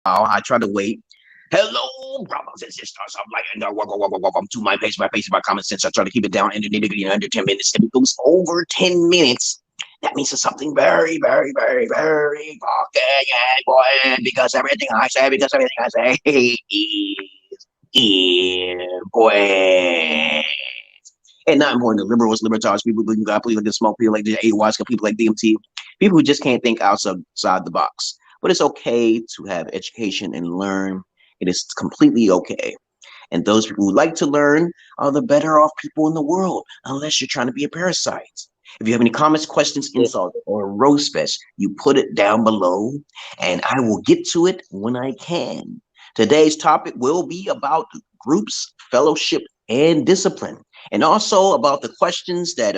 I try to wait. Hello, brothers and sisters. I'm like, welcome to my page, my common sense. I try to keep it down under 10 minutes. If it goes over 10 minutes, that means it's something very, very, very, very important. Because everything I say is important. And not important to liberals, libertarians, people who got believe in the smoke, people like the ayahuasca, people like DMT, people who just can't think outside the box. But it's okay to have education and learn. It is completely okay. And those people who like to learn are the better off people in the world, unless you're trying to be a parasite. If you have any comments, questions, insults, or roast fest, you put it down below, and I will get to it when I can. Today's topic will be about groups, fellowship, and discipline, and also about the questions that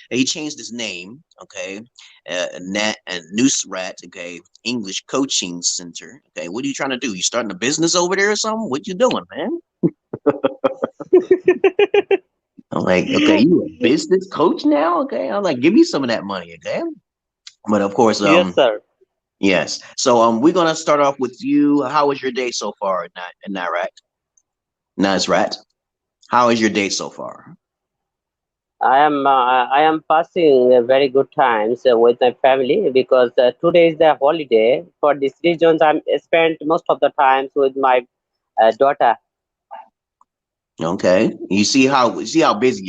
he changed his name. Okay, Newsrat. Okay, English Coaching Center. Okay, what are you trying to do? You starting a business over there or something? What you doing, man? I'm like, okay, you a business coach now? Okay, I'm like, give me some of that money, okay? But of course, Yes, sir. yes. So we're gonna start off with you. How was your day so far, Nazrat? How is your day so far? I am passing very good times with my family because today is the holiday. For these reasons, I'm spent most of the times with my daughter. Okay. You see how busy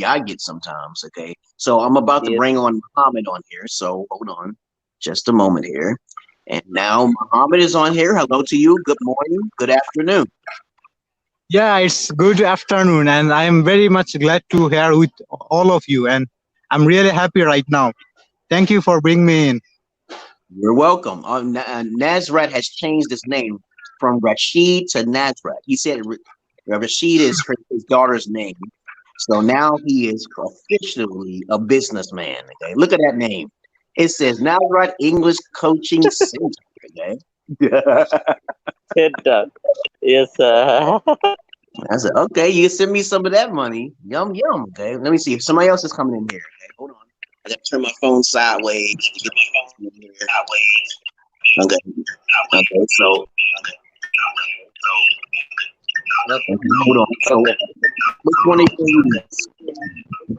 I get sometimes, okay? So I'm about to Yes, bring on Muhammad on here. So hold on just a moment here. And now Muhammad is on here. Hello to you. Good morning. Good afternoon. Yeah, it's good afternoon, and I am very much glad to hear with all of you, and I'm really happy right now. Thank you for bringing me in. You're welcome. Nazrat has changed his name from Rashid to Nazrat. He said Rashid is his daughter's name. So now he is officially a businessman. Okay, look at that name. It says Nazrat English Coaching Center. Okay. it does. Yes, sir. I said, okay, you send me some of that money. Yum yum. Okay. Let me see if somebody else is coming in here. Okay, hold on. I gotta turn my phone sideways to get my phone in here. Okay. Okay. So Okay. hold on. So Okay. which one are you gonna use?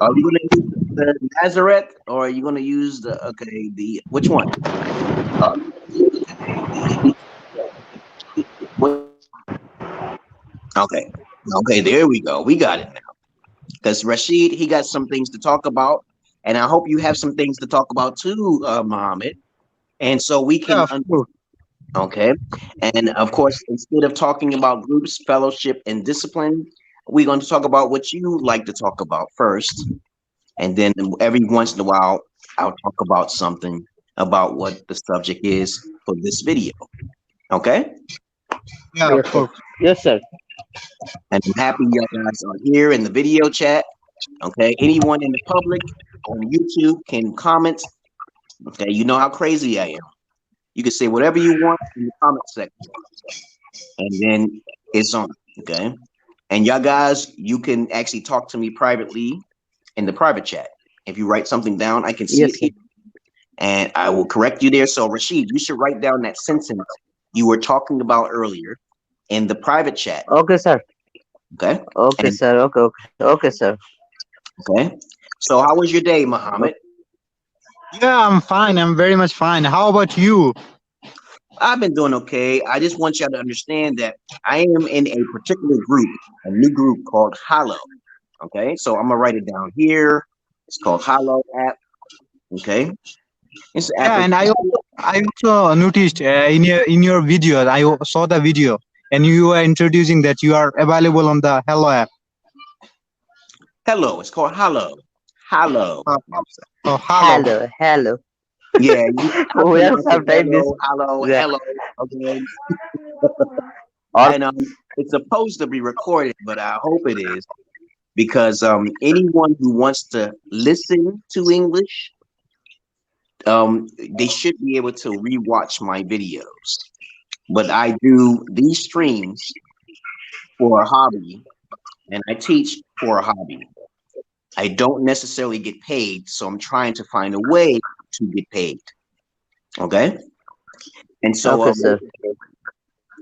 Are you gonna use the Nazareth or are you gonna use the which one? Uh, okay. Okay, there we go. We got it now. Because Rashid, he got some things to talk about, and I hope you have some things to talk about too, Muhammad. And so we Yeah, can, of course. okay. And of course, instead of talking about groups, fellowship, and discipline, we're going to talk about what you like to talk about first, and then every once in a while, I'll talk about something about what the subject is for this video. Okay. Yeah, of Yes, sir. course. Yes, sir. And I'm happy you guys are here in the video chat. Okay. Anyone in the public on YouTube can comment. Okay. You know how crazy I am. You can say whatever you want in the comment section, and then it's on. Okay. And y'all guys, you can actually talk to me privately in the private chat. If you write something down, I can see it Yes, sir. here and I will correct you there. So, Rashid, you should write down that sentence you were talking about earlier in the private chat. Okay, sir. Okay. Okay, And sir. Okay, okay. Okay, sir. okay. So, how was your day, Muhammad? Yeah, I'm fine. I'm very much fine. How about you? I've been doing okay. I just want y'all to understand that I am in a particular group, a new group called Hollow. Okay. So, I'm going to write it down here. It's called Hollow app. Okay. It's an Yeah, and application. I also noticed in your video, saw the video, and you were introducing that you are available on the Hello app. Hello. It's called Hollow. Hollow. Uh, oh, hello. Hello, hello. Yeah, I We are pronounce it sometimes this. hello, hello, Yeah. hello. Okay, Or and it's supposed to be recorded, but I hope it is because anyone who wants to listen to English, they should be able to rewatch my videos. But I do these streams for a hobby, and I teach for a hobby. I don't necessarily get paid, so I'm trying to find a way to get paid. Okay, and so okay, sir.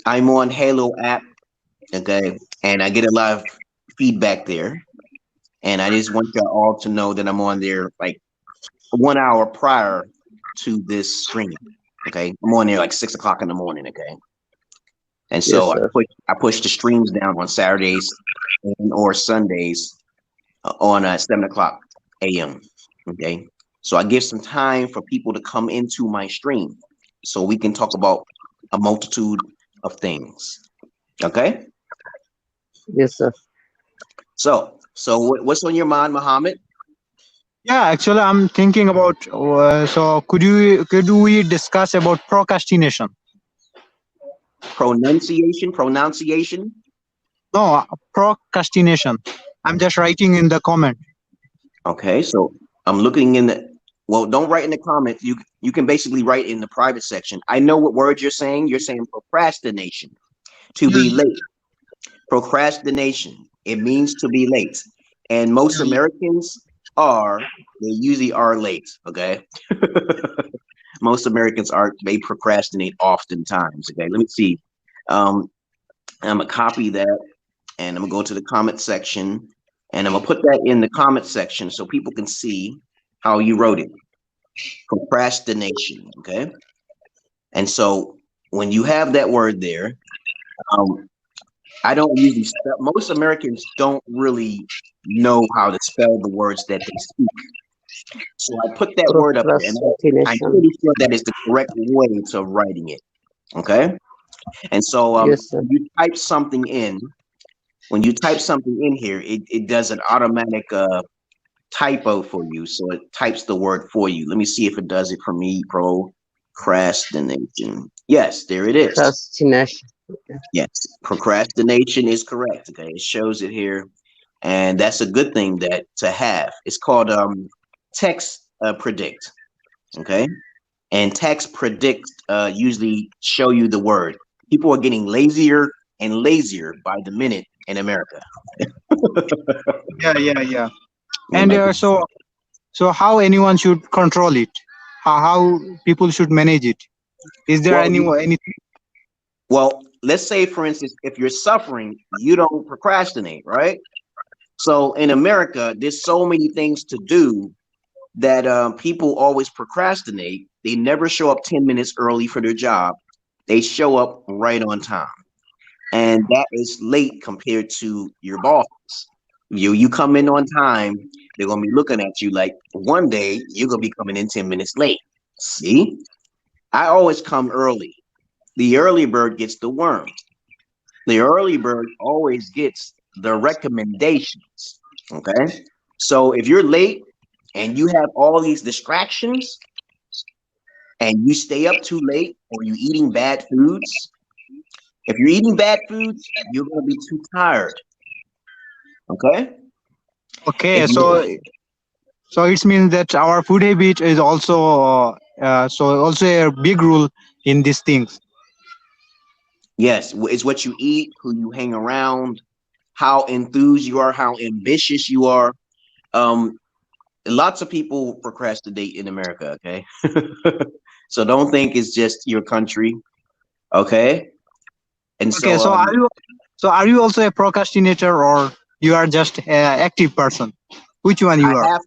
I'm on Halo app, okay, and I get a lot of feedback there. And I just want y'all all to know that I'm on there like 1 hour prior to this stream. Okay, I'm on there like 6 o'clock in the morning. Okay, and Yes, so sir. I push the streams down on Saturdays or Sundays on 7 o'clock a.m. Okay, so I give some time for people to come into my stream so we can talk about a multitude of things. Okay, Yes, sir. so what's on your mind, Muhammad? Yeah, actually, I'm thinking about. So, could we discuss about procrastination? Pronunciation. No, procrastination. I'm just writing in the comment. Okay, so I'm looking in the. Well, don't write in the comments. You can basically write in the private section. I know what word you're saying. You're saying procrastination, to Yeah, be late. Procrastination. It means to be late, and most yeah, Americans are. They usually are late. Okay, most Americans are. They procrastinate oftentimes. Okay, let me see. Um, I'm gonna copy that, and I'm gonna go to the comment section, and I'm gonna put that in the comment section so people can see how you wrote it. Procrastination. Okay, and so when you have that word there, um, I don't usually spell. Most Americans don't really know how to spell the words that they speak. So I put that word up there, and I'm Procrastination. pretty sure that is the correct way to writing it. Okay, and so Yes, sir. when you type something in here, it does an automatic typo for you. So it types the word for you. Let me see if it does it for me. Procrastination. Yes, there it is. Procrastination. Yes, procrastination is correct. Okay, it shows it here, and that's a good thing that to have. It's called text predict. Okay, and text predict usually show you the word. People are getting lazier and lazier by the minute in America. yeah, yeah, yeah. They And might be, so how anyone should control it? How people should manage it? Is there well, anything? well. Let's say, for instance, if you're suffering, you don't procrastinate, right? So in America, there's so many things to do that people always procrastinate. They never show up 10 minutes early for their job. They show up right on time. And that is late compared to your bosses. You come in on time, they're gonna be looking at you like one day you're gonna be coming in 10 minutes late. See? I always come early. The early bird gets the worm. The early bird always gets the recommendations. Okay. So if you're late and you have all these distractions and you stay up too late or you're eating bad foods, if you're eating bad foods, you're going to be too tired. Okay. If Okay, you, so it means that our food habit is also a big rule in these things. yes, it's what you eat, who you hang around, how enthused you are, how ambitious you are. Um, Lots of people procrastinate in America. Okay. So don't think it's just your country. Okay. And Okay, so, so are you also a procrastinator, or you are just an active person? Which one I you are? have,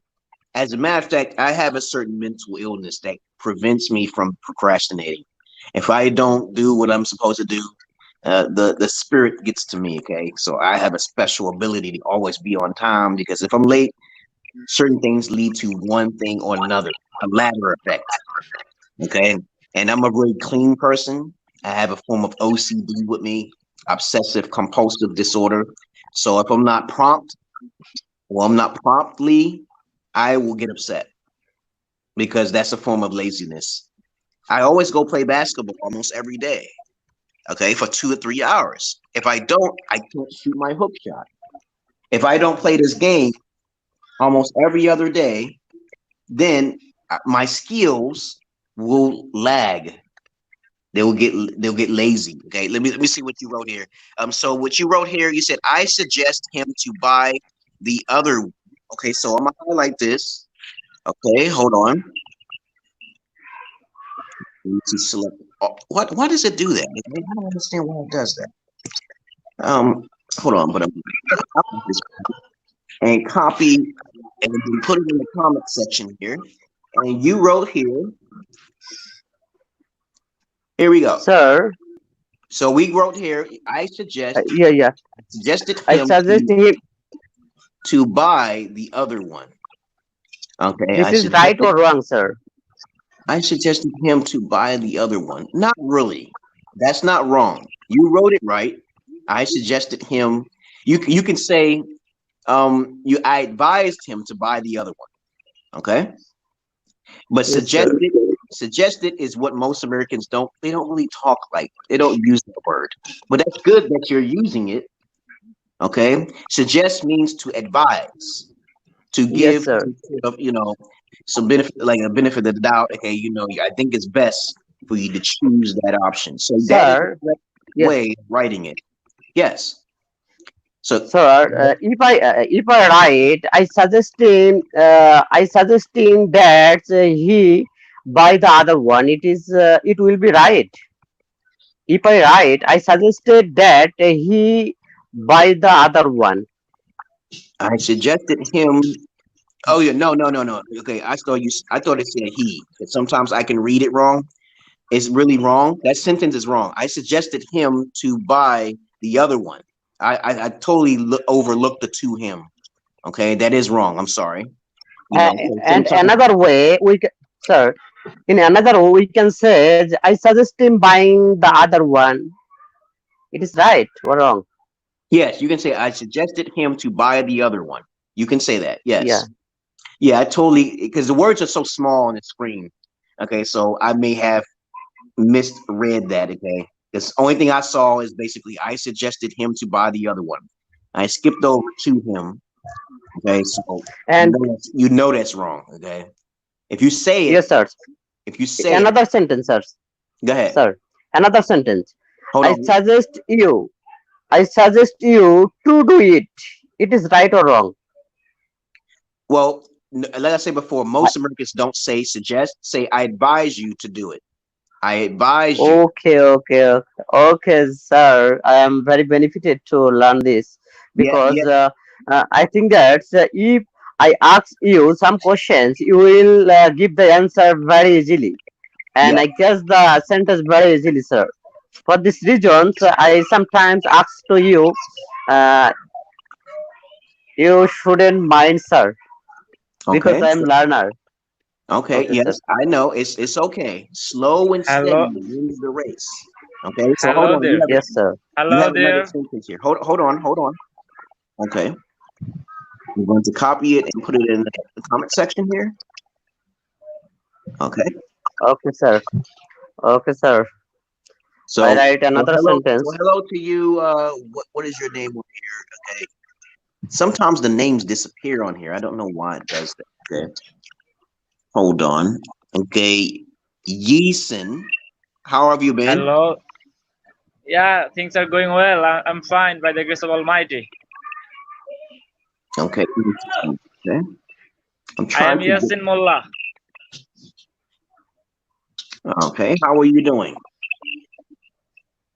as a matter of fact, I have a certain mental illness that prevents me from procrastinating. If I don't do what I'm supposed to do, the spirit gets to me. Okay, so I have a special ability to always be on time because if I'm late, certain things lead to one thing or another, a ladder effect. Okay, and I'm a very clean person. I have a form of OCD with me, obsessive compulsive disorder. So if I'm not prompt, or I'm not promptly, I will get upset because that's a form of laziness. I always go play basketball almost every day, okay, for 2 or 3 hours. If I don't, I can't shoot my hook shot. If I don't play this game almost every other day, then my skills will lag. They'll get lazy. Okay, let me see what you wrote here. So what you wrote here, you said I suggest him to buy the other. Okay, so I'm gonna highlight this. Okay, hold on. Let me select. Why does it do that? I don't understand why it does that. Hold on, but I'm gonna copy this and copy and then put it in the comment section here. And you wrote here. Here we go. Sir. So we wrote here. I suggested I him suggest him. to buy the other one. Okay. This is right or wrong, sir? I suggested him to buy the other one. Not really. That's not wrong. You wrote it right. I suggested him. You can say, I advised him to buy the other one. Okay. But Yes, suggested is what most Americans don't. They don't really talk like. They don't use the word. But that's good that you're using it. Okay. Suggest means to advise, to give, some benefit, like a benefit of the doubt. Okay, I think it's best for you to choose that option. So that is the correct way of writing it. Yes. So, sir, if I write, I suggest him that he buy the other one. It will be right. If I write, I suggested that he buy the other one. I suggested him. Oh yeah, no. Okay, I thought it said he. Sometimes I can read it wrong. It's really wrong. That sentence is wrong. I suggested him to buy the other one. I totally overlooked the to him. Okay, that is wrong. I'm sorry. And another way in another way we can say, I suggest him buying the other one. It is right or wrong? Yes, you can say I suggested him to buy the other one. You can say that. Yes. Yeah, I totally, because the words are so small on the screen. Okay, so I may have misread that. Okay, the only thing I saw is basically I suggested him to buy the other one. I skipped over to him. Okay, so and you know that's wrong. Okay, if you say it, yes, sir. If you say another sentence, sir. Go ahead, sir. Another sentence. I suggest you to do it. It is right or wrong? Well, like I said before, most Americans don't say suggest. Say I advise you to do it. I advise you. Okay, sir. I am very benefited to learn this because I think that if I ask you some questions, you will give the answer very easily, and I guess the sentence very easily, sir. For this reason, I sometimes ask to you. You shouldn't mind, sir, because I am learner. Okay, yes, sir. I know. It's okay. Slow and steady wins the race. Okay, so hold on. Yes, sir. You have another sentence here. Hold on. Okay. I'm going to copy it and put it in the comment section here. Okay. Okay, sir. So I write another sentence. So hello to you. What is your name on here? Okay. Sometimes the names disappear on here. I don't know why it does that. Okay. Hold on. Okay. Yeeson, how have you been? Hello. Yeah, things are going well. I'm fine by the grace of Almighty. Okay. I am Yasin Mullah. Okay. How are you doing?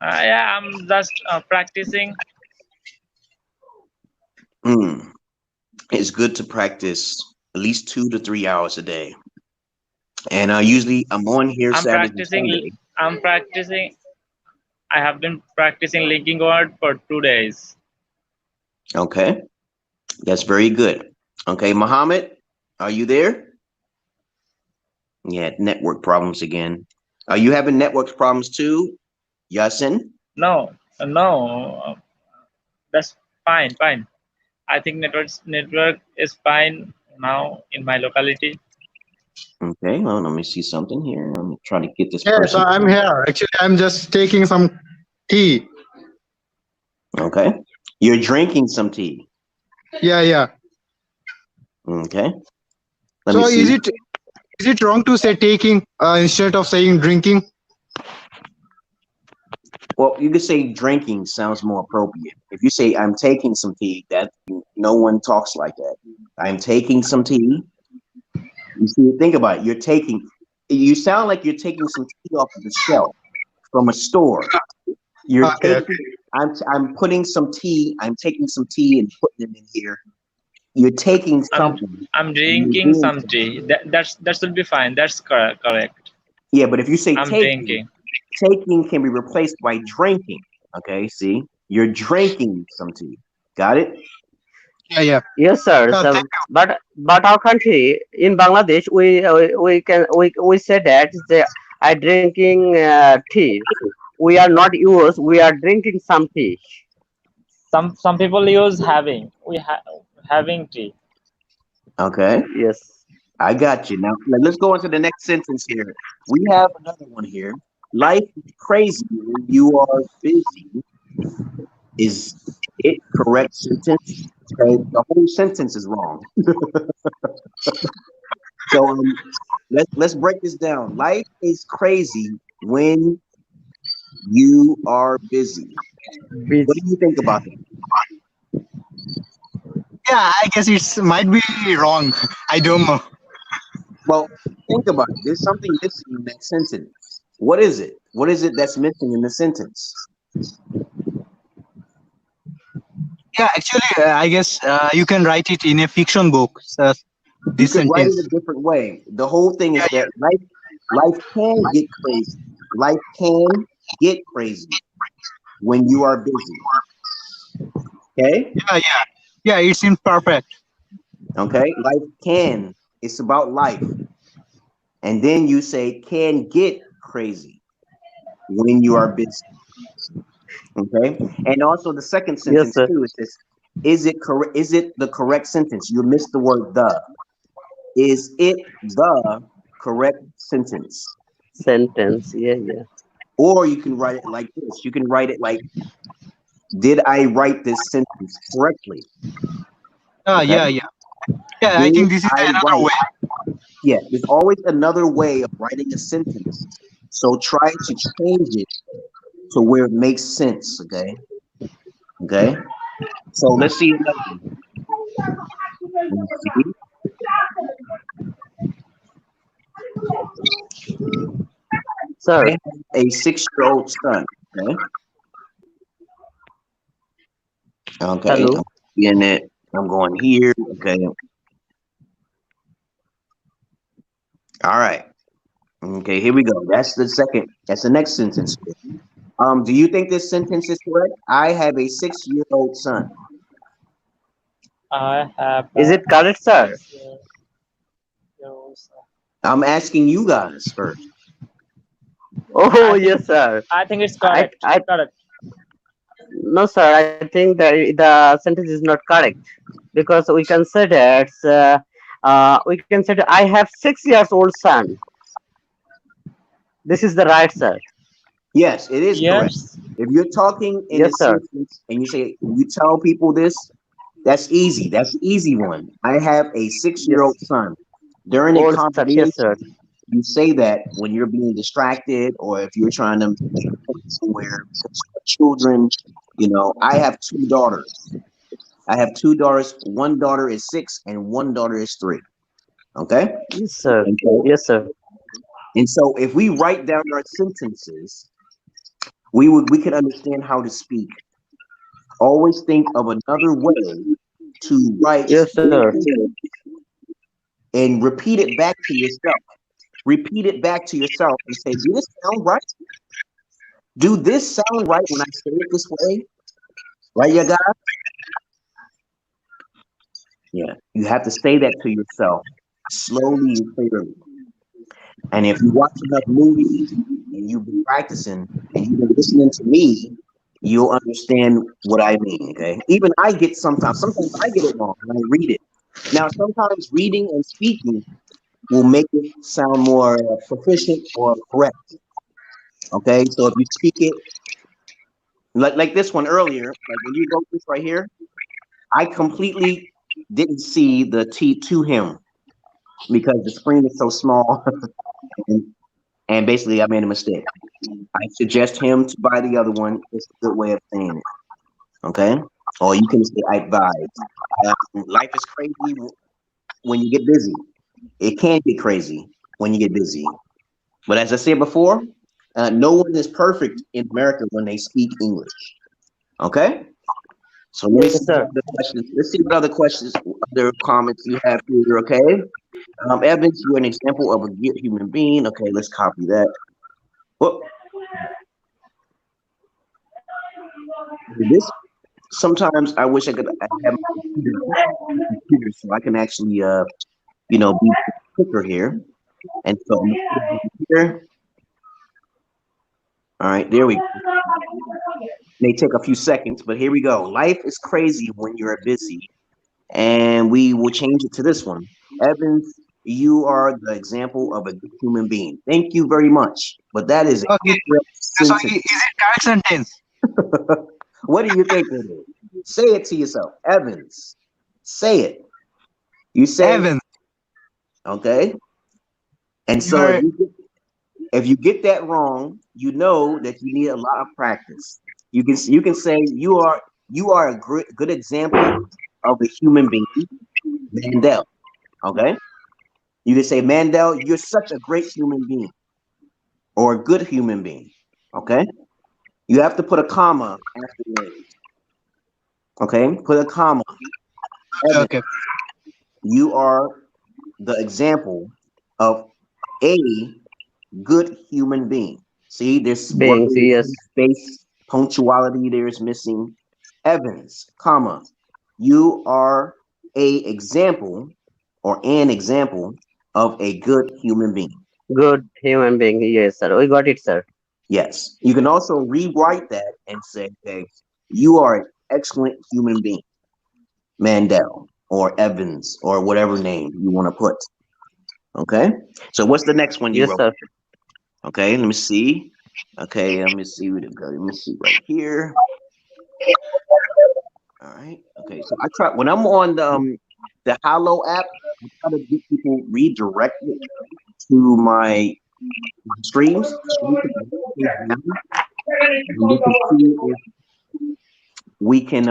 Yeah, I'm just practicing. It's good to practice at least 2 to 3 hours a day. And usually I'm on here Saturday. I'm practicing. I have been practicing linking word for 2 days. Okay. That's very good. Okay, Muhammad, are you there? Yeah, network problems again. Are you having network problems too, Yasin? No. That's fine. I think network is fine now in my locality. Okay, well, let me see something here. I'm trying to get this person. Yes, I'm here. Actually, I'm just taking some tea. Okay. You're drinking some tea. Yeah. Okay. So is it wrong to say taking instead of saying drinking? Well, you could say drinking sounds more appropriate. If you say I'm taking some tea, that no one talks like that. I'm taking some tea. You see, think about it. You sound like you're taking some tea off of the shelf. from a store. You're Okay. taking. I'm putting some tea. I'm taking some tea and putting it in here. You're taking something. I'm And you're drinking doing some something. tea. That should be fine. That's correct. Yeah, but if you say I'm taking, drinking. taking can be replaced by drinking. Okay, see, you're drinking some tea. Got it? Yeah. Yes, sir. Thank So, but our country in Bangladesh, we say that they are drinking tea. We are not used. We are drinking some tea. Some people use having. Having tea. Okay, Yes. I got you. Now let's go into the next sentence here. We have another one here. Life is crazy when you are busy. Is it correct sentence? Okay, the whole sentence is wrong. So let's break this down. Life is crazy when you are busy. What Busy. do you think about that? Yeah, I guess it's might be wrong. I don't know. Well, think about it. There's something missing in that sentence. What is it? What is it that's missing in the sentence? Yeah, actually, I guess you can write it in a fiction book. You This could write it sentence. a different way. The whole thing is Yeah, that life can get crazy. Life can get crazy when you are busy. Okay? yeah. It seems perfect. Okay? Life can. It's about life. And then you say can get crazy when you are busy. Okay? And also the second Yes, sentence sir. too, it says, is it correct? Is it the correct sentence? You missed the word the. Is it the correct sentence? Sentence. Yeah, yeah. Or you can write it like this. You can write it like, did I write this sentence correctly? Okay. Yeah. Yeah, I Did think this is I another write? way. Yeah, there's always another way of writing a sentence. So try to change it to where it makes sense. Okay. Okay. So let's see another one. Let's see. I Sir. have a 6-year-old son. Okay. Okay. Hello. I'm in it. I'm going here. Okay. All right. Okay, here we go. That's the next sentence. Do you think this sentence is correct? I have a 6-year-old son. I have Is it correct, sir? 6 years. I'm asking you guys first. Oh, I think yes, sir. I think it's I, correct. I, Correct. no, sir. I think that the sentence is not correct because we can say that we can say that I have 6 years old son. This is the right, sir. Yes, it is correct. Yes. If you're talking in a Yes, sir. sentence and you tell people this, that's easy. That's the easy one. I have a Yes, 6-year-old son. During a old son. Yes, conversation, sir. you say that when you're being distracted or if you're trying to make a point somewhere because you have children. I have 2 daughters. I have 2 daughters. One daughter is 6 and one daughter is 3. Okay. Yes, sir. And so, Yes, sir. and so if we write down our sentences, we could understand how to speak. Always think of another way to write Yes, your sir. sentence and repeat it back to yourself. Repeat it back to yourself and say, "Do this sound right? Do this sound right when I say it this way?" Right, you guys? Yeah. You have to say that to yourself slowly and clearly. And if you watch enough movies and you've been practicing and you've been listening to me, you'll understand what I mean. Okay. Even I get sometimes I get it wrong when I read it. Now, sometimes reading and speaking will make it sound more proficient or correct. Okay. So if you speak it like this one earlier, like when you wrote this right here, I completely didn't see the T to him because the screen is so small. and, and basically I made a mistake. I suggest him to buy the other one. It's a good way of saying it. Okay. Or you can say I advise. Life is crazy when you get busy. It can get crazy when you get busy. But as I said before, No one is perfect in America when they speak English. Okay? So let me Yes, see sir. what other questions. Let's see what other questions, other comments you have here. Okay. Evans, you're an example of a good human being. Okay, let's copy that. Well, this sometimes I wish I could have my computer so I can actually be quicker here. And so I'm gonna put it here. All right, there we go. May take a few seconds, but here we go. Life is crazy when you're busy. And we will change it to this one. Evans, you are the example of a good human being. Thank you very much. But that is a Okay. incorrect So sentence. is it correct sentence? What do you think it is? Say it to yourself. Evans, say it. You say, Evans, okay? And you so are if you get that wrong, you know that you need a lot of practice. You can say you are a good example of a human being, Mandel. Okay? You can say, Mandel, you're such a great human being or a good human being. Okay? You have to put a comma after the name. Okay? Put a comma. Evan, okay. you are the example of a good human being. See, this word Beings, yes. space, punctuality there is missing. Evans, comma, you are a example or an example of a good human being. Good human being. Yes, sir. We got it, sir. Yes. You can also rewrite that and say, okay, you are an excellent human being, Mandel or Evans or whatever name you want to put. Okay. So what's the next one you Yes, wrote? sir. Okay, let me see. Okay, let me see where to go. Let me see right here. All right. Okay, so I try when I'm on the Hallow app, I try to get people redirected to my streams. So we can see if we can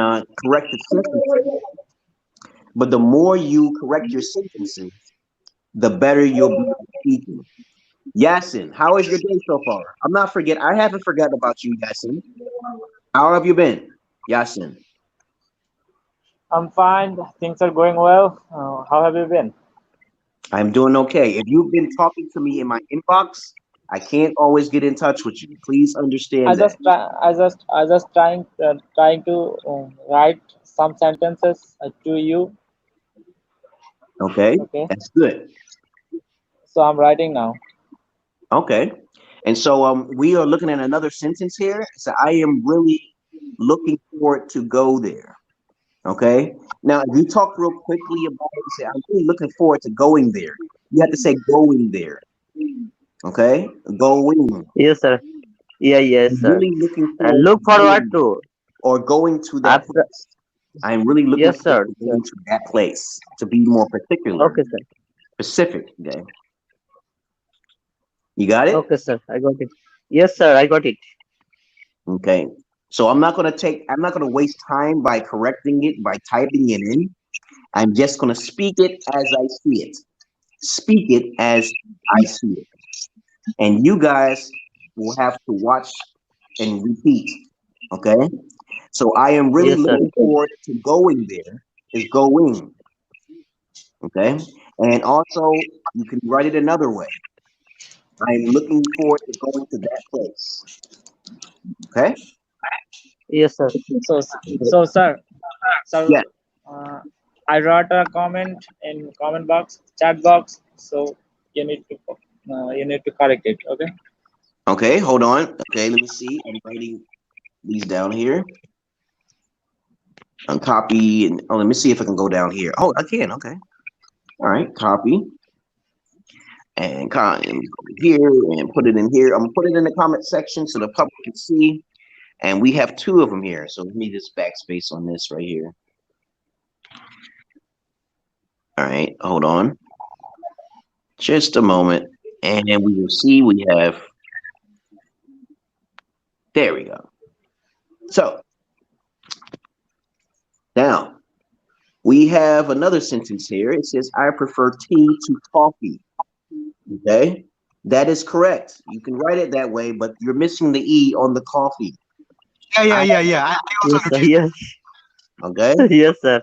correct the sentences. But the more you correct your sentences, the better you'll be at speaking. Yasin, how is your day so far? I haven't forgotten about you, Yasin. How have you been, Yasin? I'm fine. Things are going well. How have you been? I'm doing okay. If you've been talking to me in my inbox, I can't always get in touch with you. Please understand that. I just trying to write some sentences to you. Okay, Okay, that's good. so I'm writing now. Okay, and so we are looking at another sentence here. So I am really looking forward to go there. Okay, now if you talk real quickly about it, say I'm really looking forward to going there. You have to say going there. Okay, going. Yes, sir. Yeah, yes, I'm sir. really looking And forward to look forward going there to or going to that after. place. I'm really looking Yes, forward sir. to going to that place, to be more particular, Okay, sir. specific. Okay, you got it. Okay, sir. I got it. Yes, sir. I got it. Okay, so I'm not gonna waste time by correcting it by typing it in. I'm just gonna speak it as I see it. Speak it as I see it, and you guys will have to watch and repeat. Okay, so I am really Yes, sir. looking forward to going there. Is going. Okay, and also you can write it another way. I'm looking forward to going to that place. Okay. Yes, sir. So, sir, Yeah. uh, I wrote a comment in comment box, chat box. So you need to correct it. Okay. Okay. Hold on. Okay. Let me see. I'm writing these down here. Copy and let me see if I can go down here. Oh, I can. Okay. All right. Copy and go here and put it in here. I'm gonna put it in the comment section so the public can see. And we have two of them here. So let me just backspace on this right here. All right. Hold on. Just a moment. And we will see we have. There we go. So now we have another sentence here. It says, I prefer tea to coffee. Okay. That is correct. You can write it that way, but you're missing the E on the coffee. Yeah. I also Yes, sir. noticed. Yes. Okay. Yes, sir.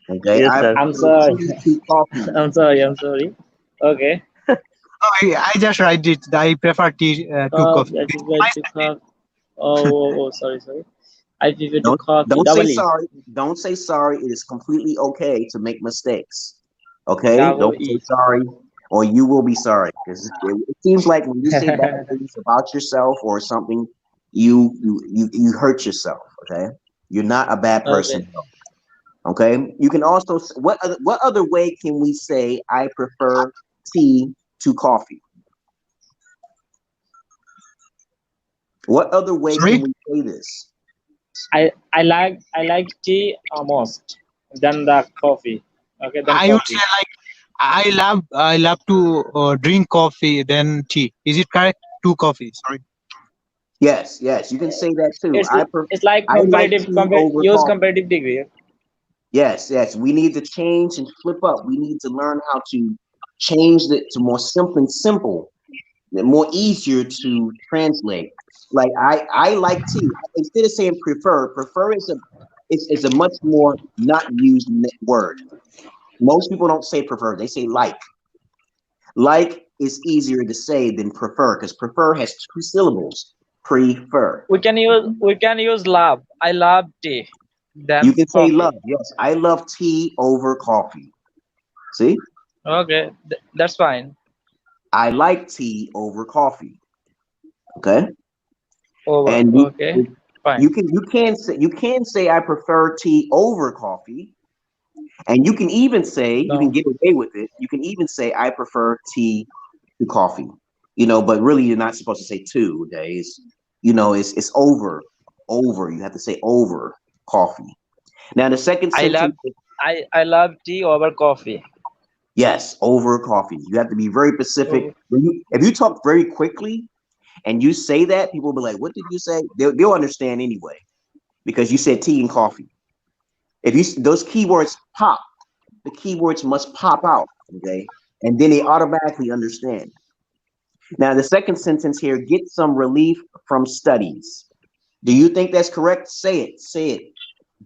Okay. Yes, I sir. I'm prefer sorry. tea to coffee. I'm sorry. I'm sorry. Okay. Oh, I just write it. I prefer tea to coffee. That is why to coffee. Sorry, sorry. I prefer to Don't coffee. don't say Double E. sorry. Don't say sorry. It is completely okay to make mistakes. Okay. Double Don't say E. sorry, or you will be sorry. Because it seems like when you say bad things about yourself or something, you hurt yourself. Okay. You're not a bad Okay. person. Okay. You can also what other way can we say I prefer tea to coffee? What other way can Sorry, we say this? I like tea most than the coffee. Okay, than I would say coffee. like I love to drink coffee than tea. Is it correct? Two coffee. Sorry. Yes, yes, you can say that too. It's it's like I like tea over use coffee. comparative degree. Yes, yes, we need to change and flip up. We need to learn how to change it to more simple, more easier to translate. Like I like tea. Instead of saying prefer is a much more not used word. Most people don't say prefer; they say like. Like is easier to say than prefer because prefer has two syllables. Prefer. We can use love. I love tea You than can say coffee. love. Yes, I love tea over coffee. See, Okay, that's fine. I like tea over coffee. Okay, Over. and Okay, fine. you can say I prefer tea over coffee, and you can even say you can No, get away with it. You can even say I prefer tea to coffee. But really you're not supposed to say two days. It's over. You have to say over coffee. Now the second I love sentence is I love tea over coffee. yes, over coffee. You have to be very specific. Oh, If you talk very quickly and you say that, people will be like, "What did you say?" They'll understand anyway because you said tea and coffee. If those keywords pop, the keywords must pop out, okay, and then they automatically understand. Now the second sentence here: get some relief from studies. Do you think that's correct? Say it. Say it.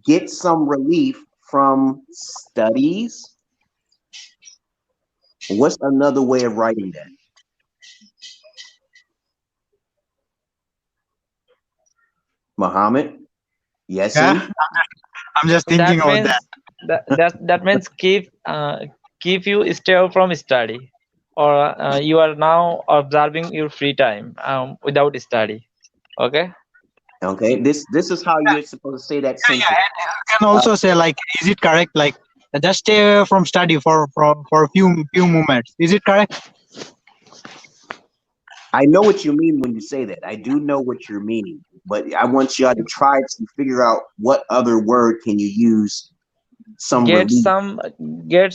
Get some relief from studies. What's another way of writing that? Muhammad? Yeah, Yessi? I'm just thinking that about that. means that means keep you stay from study, or you are now observing your free time without study. Okay. Okay. This is how you're supposed to say that Yeah, sentence. and you can Uh, also say like, is it correct? Like, just stay from study for a few moments. Is it correct? I know what you mean when you say that. I do know what you're meaning, but I want y'all to try to figure out what other word can you use some get relief. some get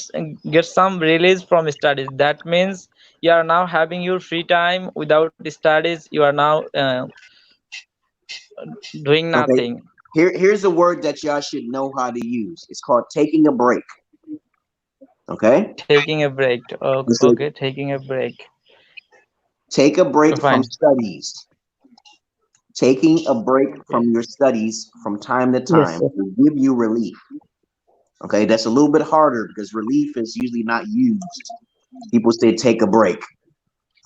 get some release from studies. That means you are now having your free time without studies. You are now doing Okay. nothing. Here's a word that y'all should know how to use. It's called taking a break. Okay. Taking a break. You say Okay, taking a break. take a break from Fine. studies. Taking a break Okay. from your studies from time to Yes, time sir. will give you relief. Okay, that's a little bit harder because relief is usually not used. People say take a break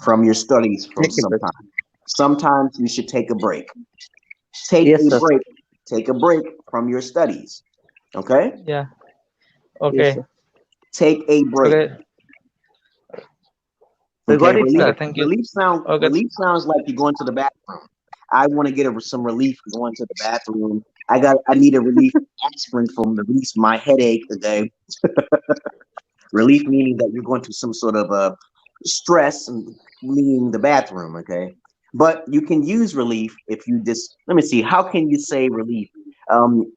from your studies from Take a some break. time. Sometimes you should take a break. Take Yes, a sir. break. Take a break from your studies. Okay? Yeah. Yes, Okay. sir. Take a break. Okay. We Okay, got it, relief sir. Okay. Thank you. relief sound Okay. relief sounds like you're going to the bathroom. I want to get some relief going to the bathroom. I need a relief aspirin from release my headache today. Relief meaning that you're going to some sort of stress and leaving the bathroom, okay? But you can use relief if you just let me see, how can you say relief? Um,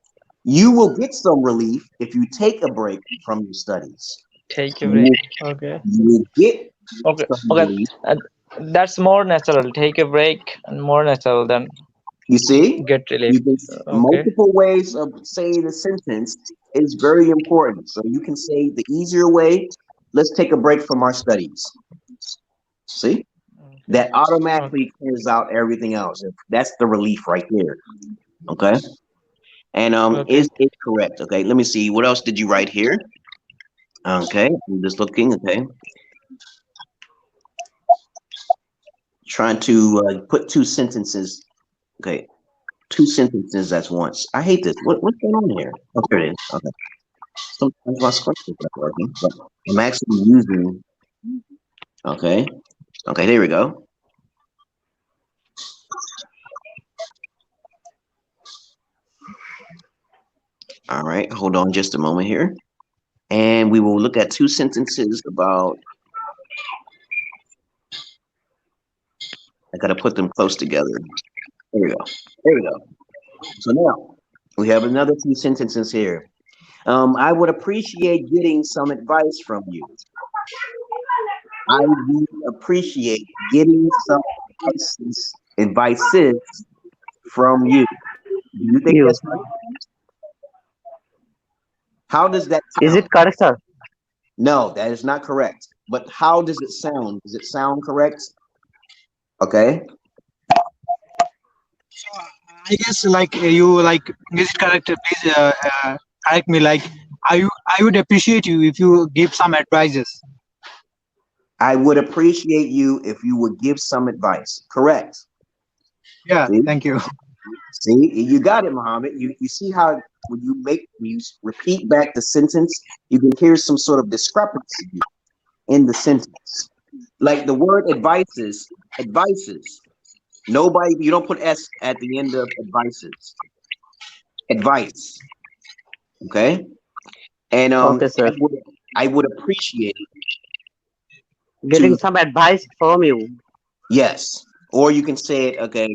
you will get some relief if you take a break from your studies. Take a You break. will, Okay. you will get Okay. some Okay. relief. That's more natural. Take a break and more natural than You see, get relief. you can Okay. multiple ways of saying a sentence is very important. So you can say the easier way, let's take a break from our studies. See? That Okay. automatically clears out everything else. That's the relief right there. Okay. And Okay. is it correct? Okay, let me see. What else did you write here? Okay, I'm just looking. Okay, trying to put two sentences. Okay, two sentences at once. I hate this. What's going on here? Oh, there it is. Okay. Sometimes my script is not working, but I'm actually using. Okay. Okay, there we go. All right, hold on just a moment here. And we will look at two sentences about. I got to put them close together. There we go. There we go. So now we have another two sentences here. I would appreciate getting some advice from you. I would appreciate getting some advices from you. Do you think You. that's right? How does that Is sound? it correct, sir? No, that is not correct. But how does it sound? Does it sound correct? Okay. I guess like you like is it correct? Please correct me. Like I would appreciate you if you give some advices. I would appreciate you if you would give some advice. Correct. Yeah, See? thank you. See, you got it, Muhammad. You see how when you repeat back the sentence, you can hear some sort of discrepancy in the sentence. Like the word advices. Nobody, you don't put S at the end of advices. Advice. Okay. And Okay, sir. I would appreciate Getting to some advice from you. yes. Or you can say it, okay,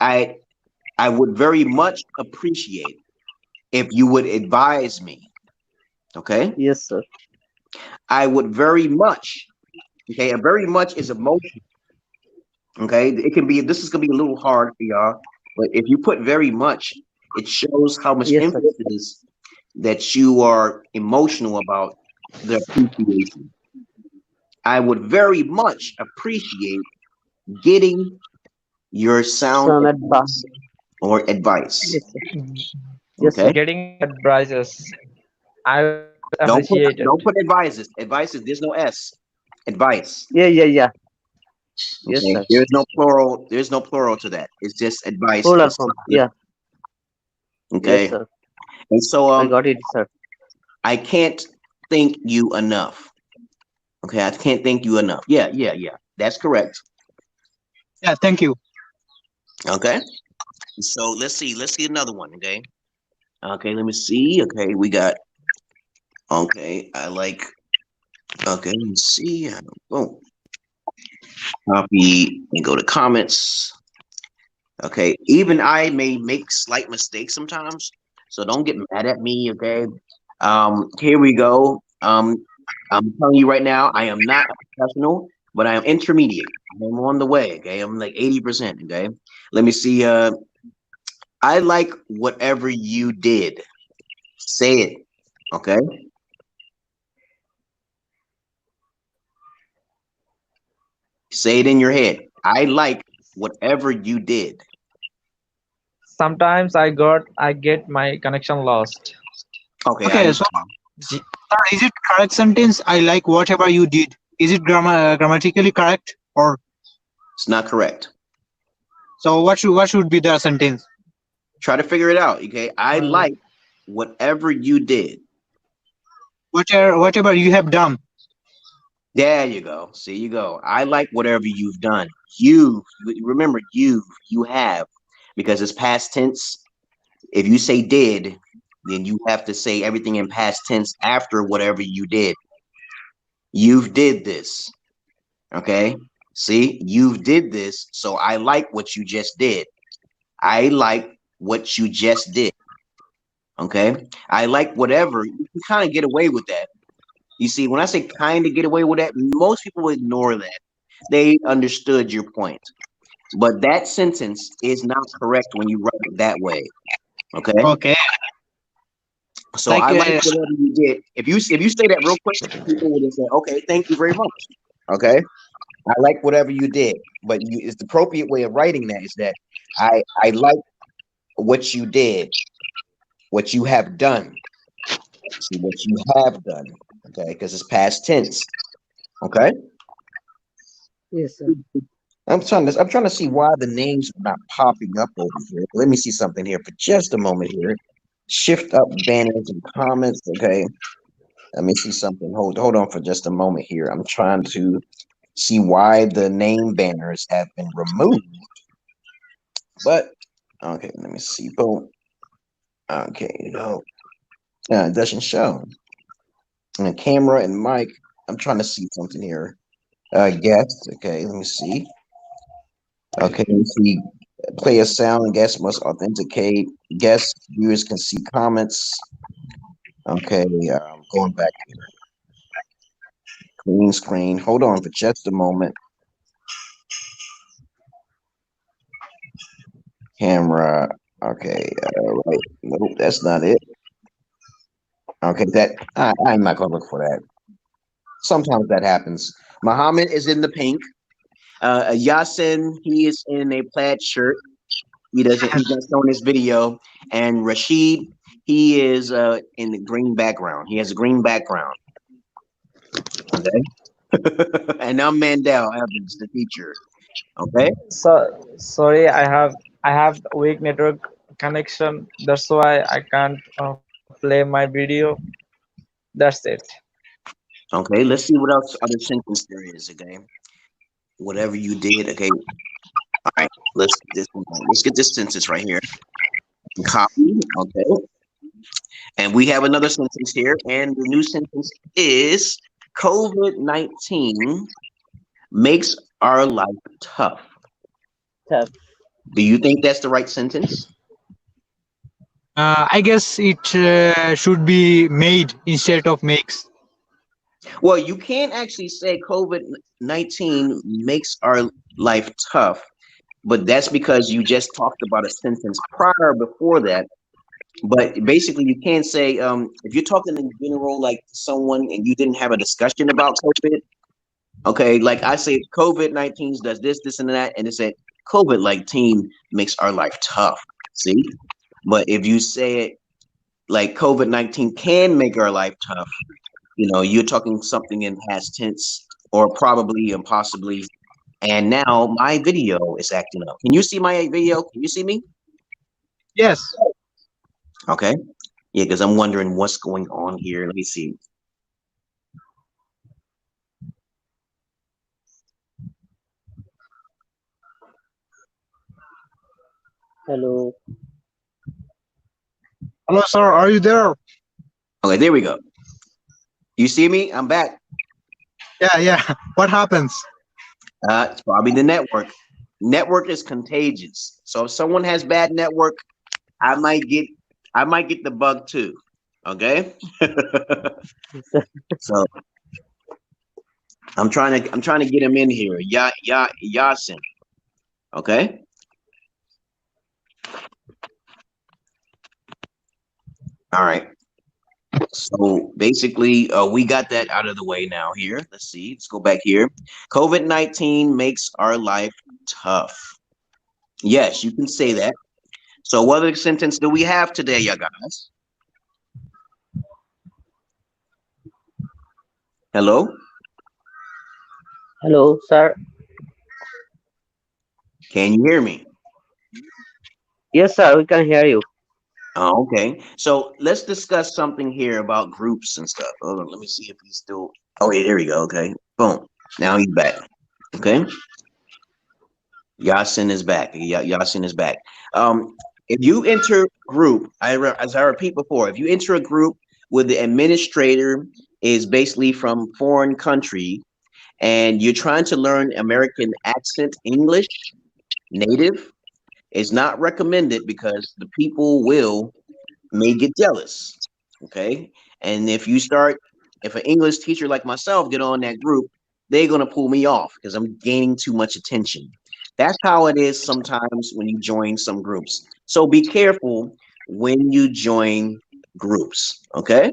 I I would very much appreciate if you would advise me. Okay. Yes, sir. I would very much. Okay, a very much is emotion. Okay, it can be. This is gonna be a little hard for y'all, but if you put very much, it shows how much Yes, sir. emphasis that you are emotional about the appreciation. I would very much appreciate getting your sound Some advice. advice or advice. Yes, sir. Mm, Yes, Okay, sir. Getting advices. I would don't put appreciate it. don't put advices. Advices. There's no S. Advice. Yeah, yeah, yeah. Yes, Okay, sir. there's no plural. There's no plural to that. It's just advice. Plural It's form. Yeah. Yes, okay, sir. and so I got it, sir. I can't thank you enough. Okay, I can't thank you enough. Yeah, yeah, yeah. That's correct. Yeah, thank you. Okay. So let's see. Let's see another one. Okay. Okay. Let me see. Okay, we got. Okay, I like. Okay, let's see. Boom. Copy and go to comments. Okay. Even I may make slight mistakes sometimes, so don't get mad at me. Okay. Here we go. I'm telling you right now, I am not a professional, but I am intermediate. I'm on the way. Okay, I'm like 80%. Okay, let me see. I like whatever you did. Say it. Okay, say it in your head. I like whatever you did. Sometimes I get my connection lost. Okay, I Okay, so understand. G- sir, is it correct sentence? I like whatever you did. Is it grammatically correct or It's not correct. so? What should be the sentence? Try to figure it out. Okay, I uh, like whatever you did. Whatever you have done. There you go. See, you go. I like whatever you've done. You remember you have because it's past tense. If you say did, then you have to say everything in past tense after whatever you did. You've did this. Okay. See, you've did this. So I like what you just did. I like what you just did. Okay. I like whatever. You can kind of get away with that. You see, when I say kind of get away with that, most people ignore that. They understood your point. But that sentence is not correct when you write it that way. Okay. Okay, So like I like whatever you did. If you say that real quick, people will just say, okay, thank you very much. Okay. I like whatever you did, but it's the appropriate way of writing that is that I like what you did, what you have done. See what you have done, okay? Because it's past tense, okay? Yes, sir. I'm trying to see why the names are not popping up over here. Let me see something here for just a moment here. Shift up banners and comments, okay? Let me see something. Hold on for just a moment here. I'm trying to see why the name banners have been removed. But okay, let me see. Boom. Okay, no, it doesn't show. And camera and mic. I'm trying to see something here. Guest. Okay, let me see. Okay, let me see. Play a sound. Guest must authenticate. Guest viewers can see comments. Okay, going back here. Clean screen. Hold on for just a moment. Camera. Okay, right. Nope, that's not it. Okay, I'm not gonna look for that. Sometimes that happens. Muhammad is in the pink. Yasin, he is in a plaid shirt. He's not showing his video. And Rashid, he is in the green background. He has a green background. Okay. And I'm Mandel Evans, the teacher. Okay. So sorry, I have weak network connection. That's why I can't play my video. That's it. Okay. Let's see what else other sentence there is. Okay. Whatever you did. Okay. All right. Let's get this sentence right here. Copy. Okay. And we have another sentence here, and the new sentence is COVID-19 makes our life tough. Tough. Do you think that's the right sentence? I guess it should be made instead of makes. Well, you can't actually say COVID-19 makes our life tough, but that's because you just talked about a sentence prior before that. But basically, you can't say if you're talking in general, like someone, and you didn't have a discussion about COVID. Okay, like I say, COVID-19 does this, this, and that, and it said COVID-19 makes our life tough. See, but if you say it like COVID-19 can make our life tough, you're talking something in past tense or probably and possibly. And now my video is acting up. Can you see my video? Can you see me? Yes. Okay. Yeah, because I'm wondering what's going on here. Let me see. Hello. Hello, sir. Are you there? Okay, there we go. You see me? I'm back. Yeah. What happens? It's probably the network. Network is contagious. So if someone has bad network, I might get the bug too. Okay. So I'm trying to get him in here. Yasin. Okay. All right. So basically, we got that out of the way now here. Let's see. Let's go back here. COVID-19 makes our life tough. Yes, you can say that. So what other sentence do we have today, you guys? Hello? Hello, sir. Can you hear me? Yes, sir. We can hear you. Oh, okay. So let's discuss something here about groups and stuff. Hold on, let me see if he's still. Oh, yeah, there we go. Okay. Boom. Now he's back. Okay. Yasin is back. Yasin is back. If you enter group, as I repeat before, if you enter a group where the administrator is basically from foreign country and you're trying to learn American accent English native, it's not recommended because the people may get jealous. Okay. And if an English teacher like myself get on that group, they're gonna pull me off because I'm gaining too much attention. That's how it is sometimes when you join some groups. So be careful when you join groups, okay?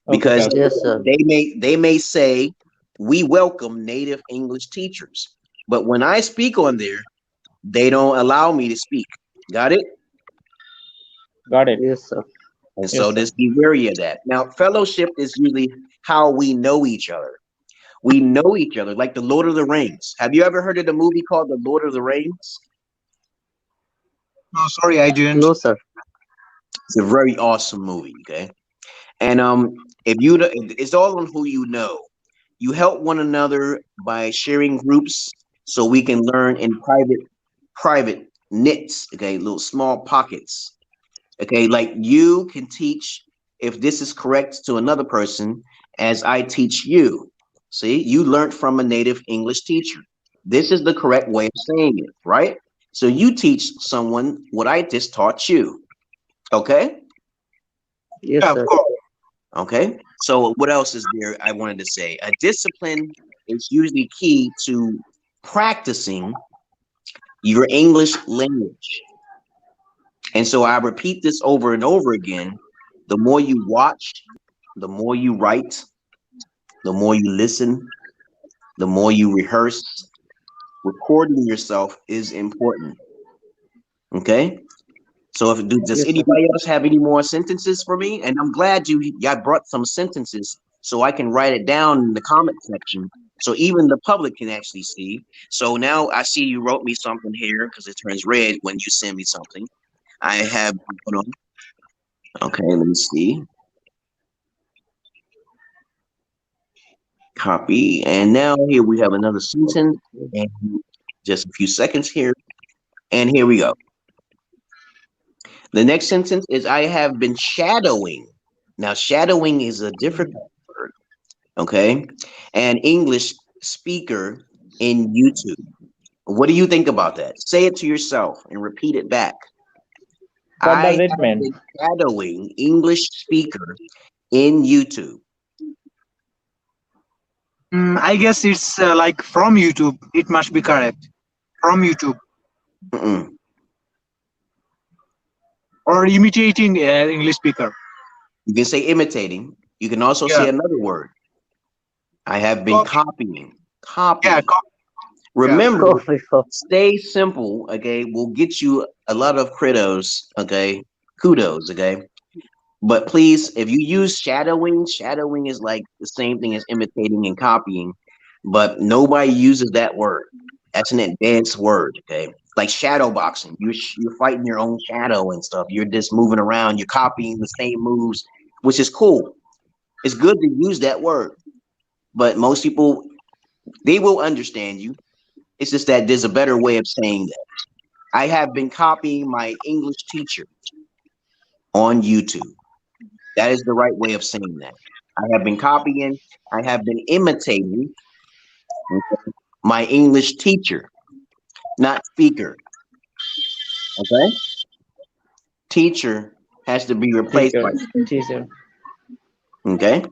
Because Okay. Yes, sir. they may say we welcome native English teachers. But when I speak on there, they don't allow me to speak. Got it? Got it. Yes, sir. And Yes, so sir. just be wary of that. Now, fellowship is usually how we know each other. We know each other, like the Lord of the Rings. Have you ever heard of the movie called The Lord of the Rings? No, sorry, I didn't. No, sir. It's a very awesome movie, okay? And if it's all on who you know. You help one another by sharing groups so we can learn in private nits, okay, little small pockets. Okay, like you can teach if this is correct to another person as I teach you. See, you learned from a native English teacher. This is the correct way of saying it, right? So you teach someone what I just taught you. Okay? Yes, Yeah, of sir. course. Okay. So what else is there I wanted to say? A discipline is usually key to practicing your English language. And so I repeat this over and over again. The more you watch, the more you write, the more you listen, the more you rehearse. Recording yourself is important. Okay. So does Yes, sir. anybody else have any more sentences for me? And I'm glad y'all brought some sentences so I can write it down in the comment section so even the public can actually see. So now I see you wrote me something here because it turns red when you send me something. I have, hold on. Okay, let me see. Copy. And now here we have another sentence. And just a few seconds here. And here we go. The next sentence is I have been shadowing. Now, shadowing is a difficult word, okay? An English speaker in YouTube. What do you think about that? Say it to yourself and repeat it back. What I does it have mean? been shadowing English speaker in YouTube. I guess it's like from YouTube. It must be correct. From YouTube. Mm-mm. Or imitating English speaker. You can say imitating. You can also Yeah. say another word. I have been Copy. copying. Yeah. Copying. Yeah. Remember, Coffee, coffee. stay simple, okay, will get you a lot of okay, kudos, okay. But please, if you use shadowing is like the same thing as imitating and copying, but nobody uses that word. That's an advanced word, okay. Like shadow boxing, you're fighting your own shadow and stuff. You're just moving around, you're copying the same moves, which is cool. It's good to use that word, but most people, they will understand you. It's just that there's a better way of saying that. I have been copying my English teacher on YouTube. That is the right way of saying that. I have been copying, I have been imitating my English teacher, not speaker. Okay? Teacher has to be replaced by Teacher. okay?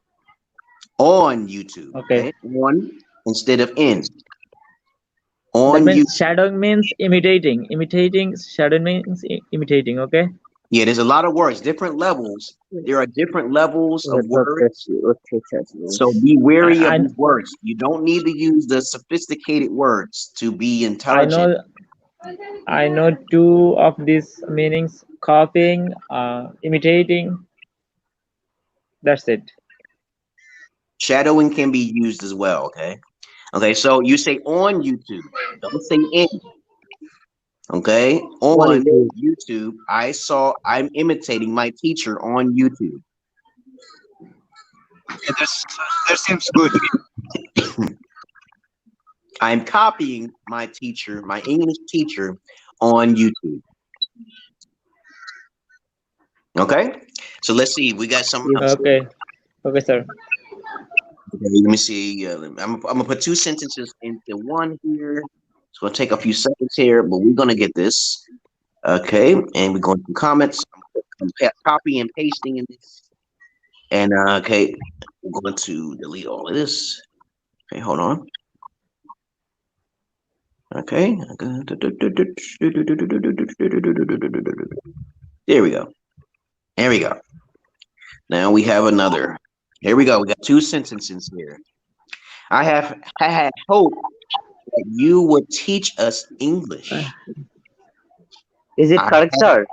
On YouTube. Okay. Okay? On instead of in. That On means YouTube. shadowing means imitating. Imitating, shadowing means imitating. Okay. Yeah, there's a lot of words, different levels. There are different levels of words. What teachers So means. be wary of I these words. You don't need to use the sophisticated words to be I intelligent. know I know two of these meanings: copying, imitating. That's it. Shadowing can be used as well, okay? Okay, so you say on YouTube. Don't say in. Okay? One On is YouTube, I'm imitating my teacher on YouTube. Yeah, that seems good. I'm copying my teacher, my English teacher on YouTube. Okay? So let's see. We got something else. Okay. Okay, sir. Okay, let me see. I'm gonna put two sentences into one here. It's gonna take a few seconds here, but we're gonna get this. Okay, and we're going to comments. I'm copy and pasting in this. And okay, we're going to delete all of this. Okay, hold on. Okay. There we go. There we go. Now we have another. Here we go. We got two sentences here. I had hope that you would teach us English. Is it I correct, sir?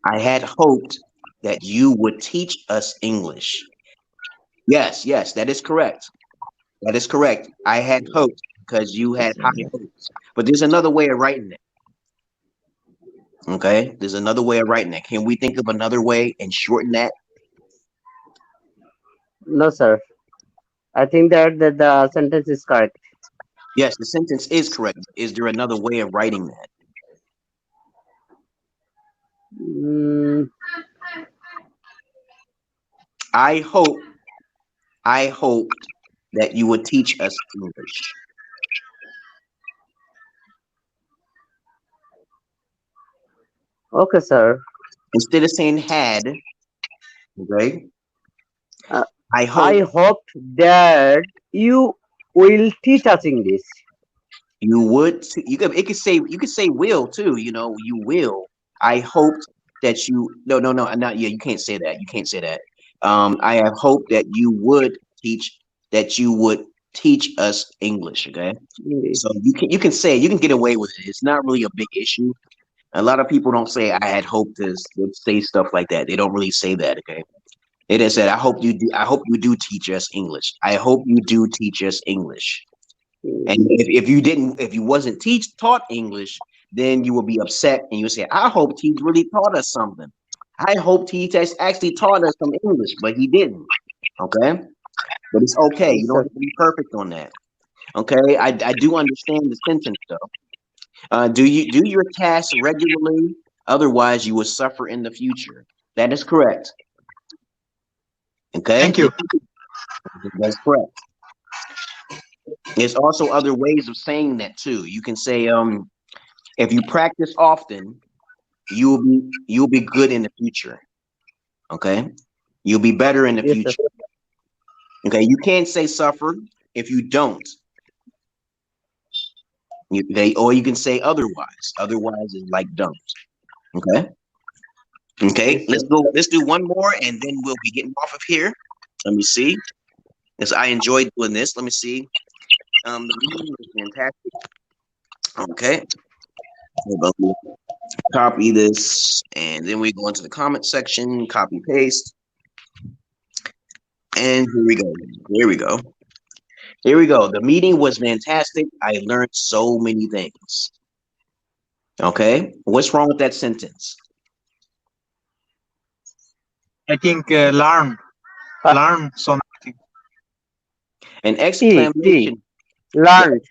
I had hoped that you would teach us English. Yes, yes, that is correct. That is correct. I had hoped because you had high hopes. But there's another way of writing it. Okay, there's another way of writing it. Can we think of another way and shorten that? No, sir. I think that the sentence is correct. Yes, the sentence is correct. Is there another way of writing that? Mm, I hoped that you would teach us English. okay, sir. Instead of saying had, okay, Uh, I hope I hoped that you will teach us English. you would. You could. It could say. You could say will too. You know. You will. I hoped that you. No. No. No. Not. Yeah. You can't say that. You can't say that. I have hoped that you would teach. That you would teach us English. Okay. So English. you can say you can get away with it. It's not really a big issue. A lot of people don't say I had hoped to say stuff like that. They don't really say that. Okay. It is said I hope you do. I hope you do teach us English. I hope you do teach us English. And if you didn't, if you wasn't taught English, then you would be upset and you would say, I hoped he really taught us something. I hoped he actually taught us some English, but he didn't. Okay. But it's okay. You Yes, don't sir. have to be perfect on that. Okay. I do understand the sentence though. Do you do your tasks regularly? Otherwise, you will suffer in the future. That is correct. Thank Okay. you. That's correct. There's also other ways of saying that too. You can say, if you practice often, you'll be good in the future. Okay, you'll be better in the Yes, sir. future. Okay, you can't say suffer if you don't. Or you can say otherwise. Otherwise is like don't. Okay. Okay. Yes, Let's sir. go. Let's do one more, and then we'll be getting off of here. Let me see. As I enjoyed doing this. Let me see. The meeting was fantastic. Okay. Hold on. Copy this, and then we go into the comment section. Copy paste, and here we go. Here we go. Here we go. The meeting was fantastic. I learned so many things. Okay. What's wrong with that sentence? I think learn something. An T. exclamation. Yeah. Learned.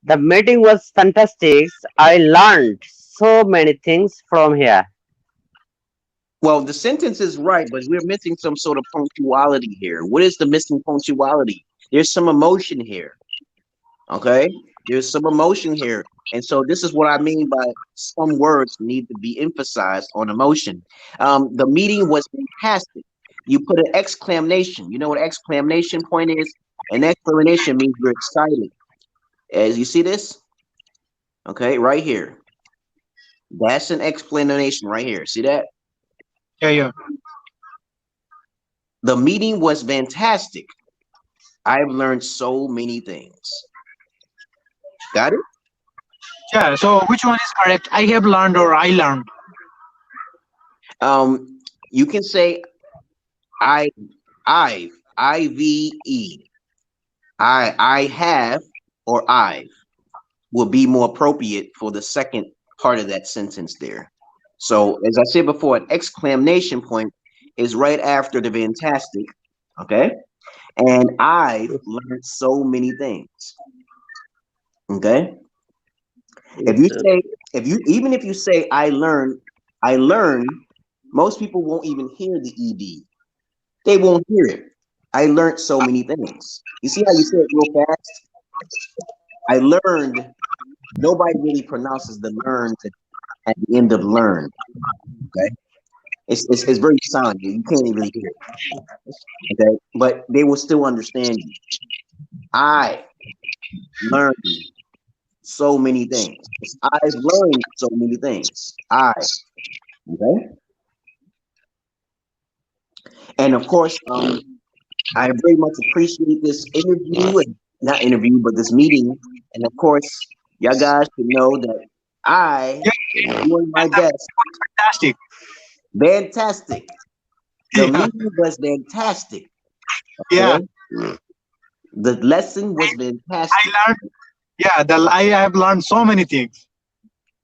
The meeting was fantastic. I learned so many things from here. Well, the sentence is right, but we're missing some sort of punctuality here. What is the missing punctuality? There's some emotion here. Okay. There's some emotion here. And so this is what I mean by some words need to be emphasized on emotion. The meeting was fantastic. You put an exclamation. You know what exclamation point is? An exclamation means you're excited. As you see this, okay, right here. That's an explanation right here. See that? Yeah. The meeting was fantastic. I've learned so many things. Got it? Yeah. So which one is correct? I have learned or I learned. You can say I, IVE. I have or I've will be more appropriate for the second part of that sentence there. So as I said before, an exclamation point is right after the fantastic. Okay. And I've learned so many things. Okay. If Yes, you sir. say, even if you say I learn, most people won't even hear the ED. They won't hear it. I learned so many things. You see how you say it real fast? I learned. Nobody really pronounces the learn at the end of learn. Okay. It's very silent. You can't even really hear it. Okay. But they will still understand you. I learned so many things. I've learned so many things. Okay. And of course, I very much appreciate this interview, and not interview, but this meeting. And of course, y'all guys should know that I Yeah, am doing my best. fantastic. Fantastic. The Yeah, meeting was fantastic. yeah. Okay. The lesson was I fantastic. learned. Yeah, I have learned so many things.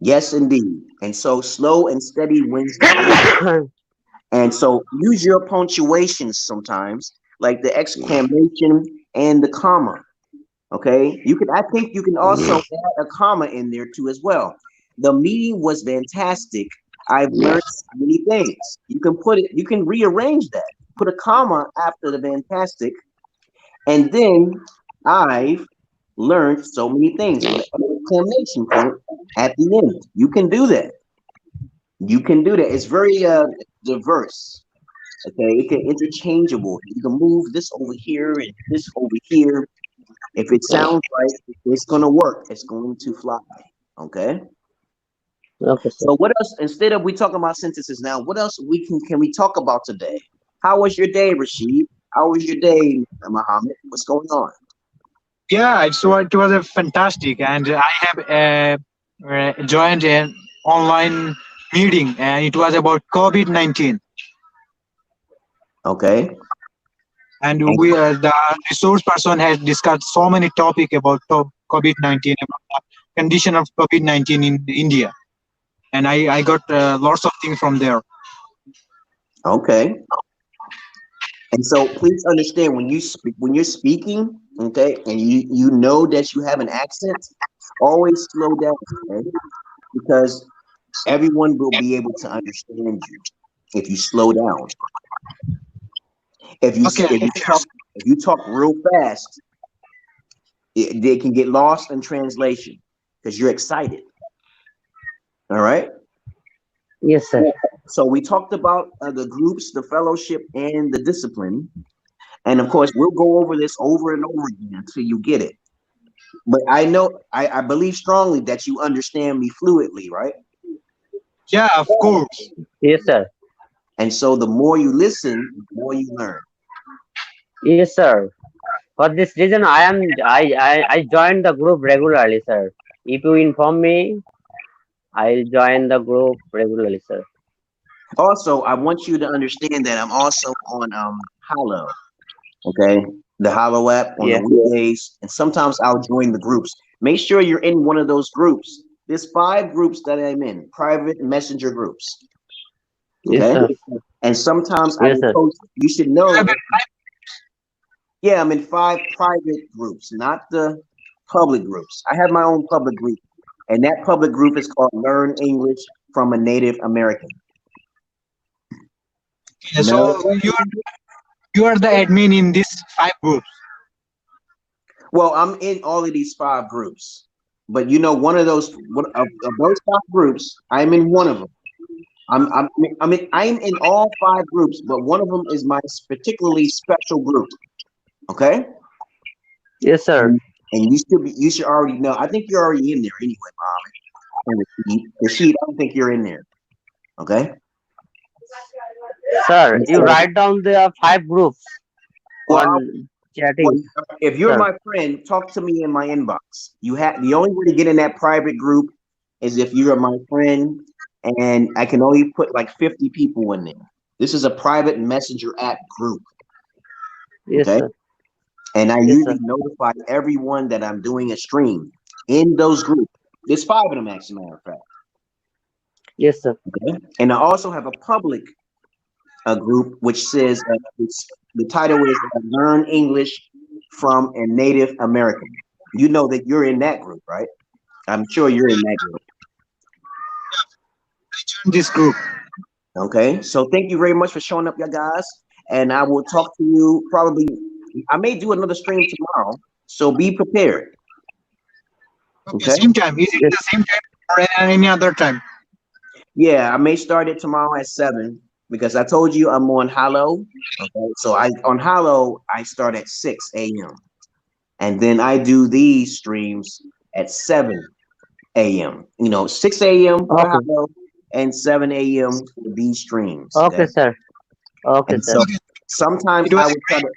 Yes, indeed. And so slow and steady wins the race. And so use your punctuations sometimes, like the exclamation and the comma. Okay. I think you can also add a comma in there too as well. The meeting was fantastic. I've learned so many things. You can rearrange that. Put a comma after the fantastic, and then I've learned so many things. Put an exclamation point at the end. You can do that. You can do that. It's very diverse. Okay, it can interchangeable. You can move this over here and this over here. If it sounds right, it's gonna work. It's going to fly. Okay. Okay, sir. So what else? Instead of we talking about sentences now, what else can we talk about today? How was your day, Rashid? How was your day, Muhammad? What's going on? Yeah, it was a fantastic, and I have joined an online meeting, and it was about COVID-19. Okay. And And we the resource person has discussed so many topic about COVID-19, about the condition of COVID-19 in India, and I got lots of things from there. okay. And so please understand when when you're speaking, okay, and you know that you have an accent, always slow down, okay? Because everyone will be able to understand you if you slow down. Okay, If you talk real fast, they can get lost in translation because you're excited. All right. Yes, sir. So we talked about the groups, the fellowship, and the discipline, and of course we'll go over this over and over again until you get it. But I believe strongly that you understand me fluidly, right? yeah, of course. Yes, sir. And so the more you listen, the more you learn. Yes, sir. For this reason, I joined the group regularly, sir. If you inform me, I'll join the group regularly, sir. Also, I want you to understand that I'm also on Hollow, okay? The Hollow app on the Yeah. weekdays, and sometimes I'll join the groups. Make sure you're in one of those groups. There's 5 groups that I'm in, private messenger groups, Yes, okay? sir. And sometimes I Yes, will sir. post. You should You have know. a Yeah, I'm in 5 private groups, not the public groups. I have my own public group, and that public group is called Learn English from a Native American. yeah, so No. you are the admin in these 5 groups. Well, I'm in all of these 5 groups, but you know, of those 5 groups, I'm in one of them. I'm in all 5 groups, but one of them is my particularly special group. Okay, Yes, sir. and you should already know. I think you're already in there anyway, Mom. And Rashid, I don't think you're in there. Okay. Sir, And you so, write down the 5 groups well, on well, chatting, if you're sir. my friend, talk to me in my inbox. The only way to get in that private group is if you're my friend, and I can only put like 50 people in there. This is a private messenger app group. Yes, Okay. sir. And I Yes, sir. usually notify everyone that I'm doing a stream in those groups. There's 5 of them, as a matter of fact. Yes, sir. Okay. And I also have a public group which says the title is Learn English from a Native American. You know that you're in that group, right? I'm sure you're in that group. Join this group. Okay. So thank you very much for showing up, you guys. And I will talk to you probably. I may do another stream tomorrow. So be prepared. Okay, Okay. same time. Is it Yes. the same time or any other time? Yeah, I may start it tomorrow at 7 because I told you I'm on Hollow. Okay. So on Hollow, I start at 6 a.m. And then I do these streams at 7 a.m. 6 a.m. for Okay. Hollow and 7 a.m. for these streams. Okay. Okay, sir. Okay, And sir. so Okay, sometimes it was I a would try to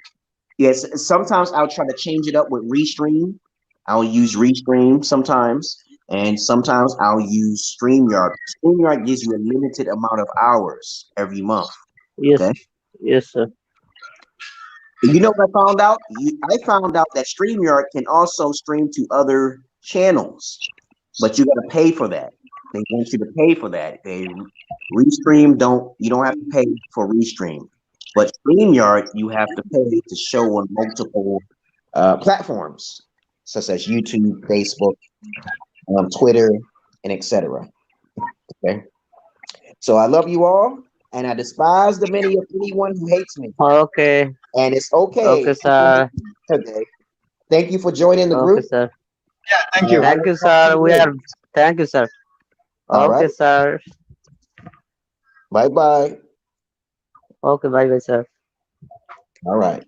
Yes, sometimes I'll try to change it up with Restream. I'll use Restream sometimes, and sometimes I'll use StreamYard. StreamYard gives you a limited amount of hours every month. Yes, Okay. yes, sir. You know what I found out? I found out that StreamYard can also stream to other channels, but you got to pay for that. They want you to pay for that. They Restream don't. You don't have to pay for Restream, but StreamYard you have to pay to show on multiple platforms such as YouTube, Facebook, Twitter, and etc. Okay, so I love you all, and I despise the many of anyone who hates me, Okay, and it's okay. okay, sir. Okay, thank you for joining the Okay, group. sir. Yeah, thank And you. I Thank will you, talk to sir. you We later. are. Thank you, sir. All right, Okay, sir. bye bye. Okay, bye, bye, sir. All right.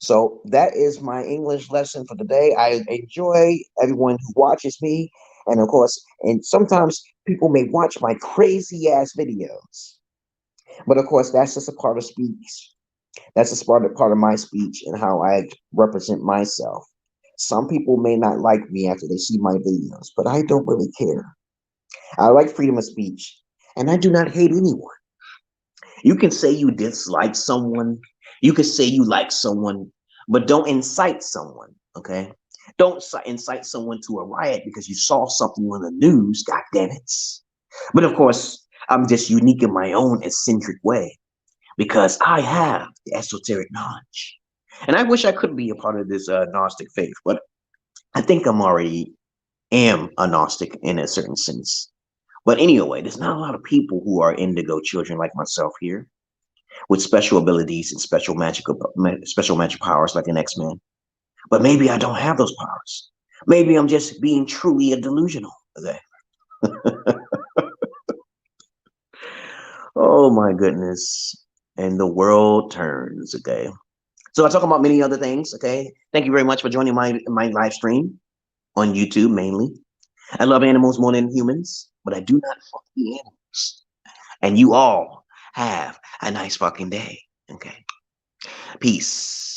So that is my English lesson for today. I enjoy everyone who watches me. And of course, and sometimes people may watch my crazy ass videos. But of course, that's just a part of speech. That's just part of my speech and how I represent myself. Some people may not like me after they see my videos, but I don't really care. I like freedom of speech, and I do not hate anyone. You can say you dislike someone. You can say you like someone, but don't incite someone. Okay, don't incite someone to a riot because you saw something on the news. God damn it! But of course, I'm just unique in my own eccentric way because I have the esoteric knowledge, and I wish I could be a part of this Gnostic faith, but I think I'm already am a Gnostic in a certain sense. But anyway, there's not a lot of people who are indigo children like myself here with special abilities and special magic powers like an X-Man. But maybe I don't have those powers. Maybe I'm just being truly a delusional. Okay. Oh my goodness. And the world turns. Okay. So I talk about many other things. Okay. Thank you very much for joining my live stream on YouTube mainly. I love animals more than humans, but I do not fuck the animals. And you all have a nice fucking day. Okay. Peace.